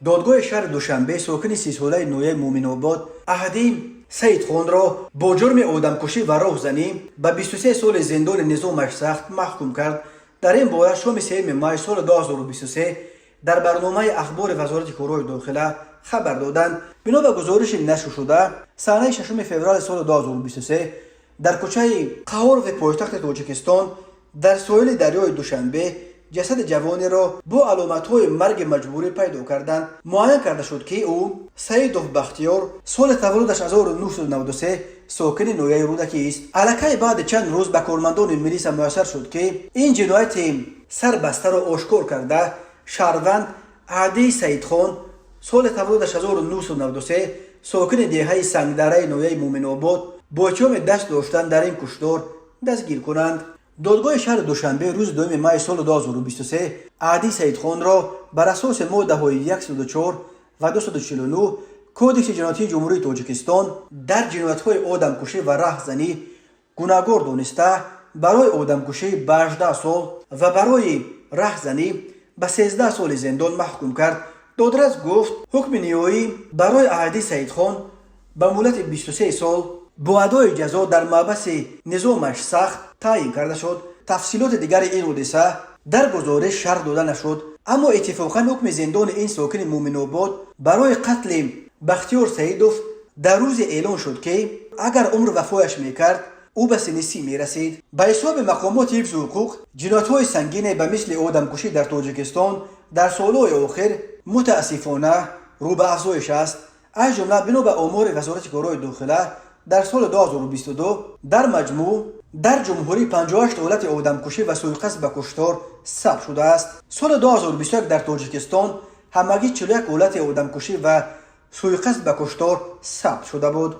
دادگاه شهر دوشنبه ساکن 30 ساله نویه مومن‌آباد احدی سعیدخان را با جرم آدمکشی و راهزنی به 23 سال زندان نظامش سخت محکوم کرد. در این باره شام 3 مای سال 2023 در برنامه اخبار وزارت کارهای داخله خبر دادند. بنا به گزارش نشر شده سحنه 6 فوریه سال 2023 در کوچه قهار و پایتخت تاجیکستان در ساحل دریای دوشنبه جسد جوانی را با علامت‌های مرگ مجبوری پیدا کردند. معاین کرده شد که او سعیدوف بختیار سال تولدش 1993 ساکن نویه رودکی است. الکی بعد چند روز به کارمندان میلیس میسر شد که این جنایت سربسته را آشکار کرده شهروند عدی سعیدخان سال تولدش 1993 ساکن دهه سنگدره نویه مومن‌آباد با اتهام دست داشتن در این کشتار دستگیر کنند. دادگاه شهر دوشنبه روز 2 مای سال 2023 عدی سعیدخان را بر اساس ماده 104 و 249 کودکس جنایتی جمهوری تاجیکستان در جنایت‌های آدمکشی و رهزنی گناهکار دانسته برای آدمکشی به 18 سال و برای رهزنی به 13 سال زندان محکوم کرد. دادرس گفت حکم نهایی برای عدی سعیدخان به مهلت 23 سال با ادای جزا در محبس نظامش سخت تعیین کرده شد. تفصیلات دیگر این حادثه در گزارش شرح داده نشد، اما اتفاقا حکم زندان این ساکن مومن‌آباد برای قتل بختیار سعیدوف در روز اعلان شد که اگر عمر وفایش میکرد او به سن 30 میرسید. به حساب مقامات حفظ حقوق جنایت‌های سنگین به مثل آدمکشی در تاجیکستان در سالهای آخر متاسفانه رو به افزایش است. از جمله بنا به آمار وزارت کارهای داخله در سال 2022 در مجموع در جمهوری 58 حالت آدمکشی و سوءقصد به کشتار ثبت شده است. سال 2021 در تاجیکستان همگی 41 حالت آدمکشی و سوءقصد به کشتار ثبت شده بود.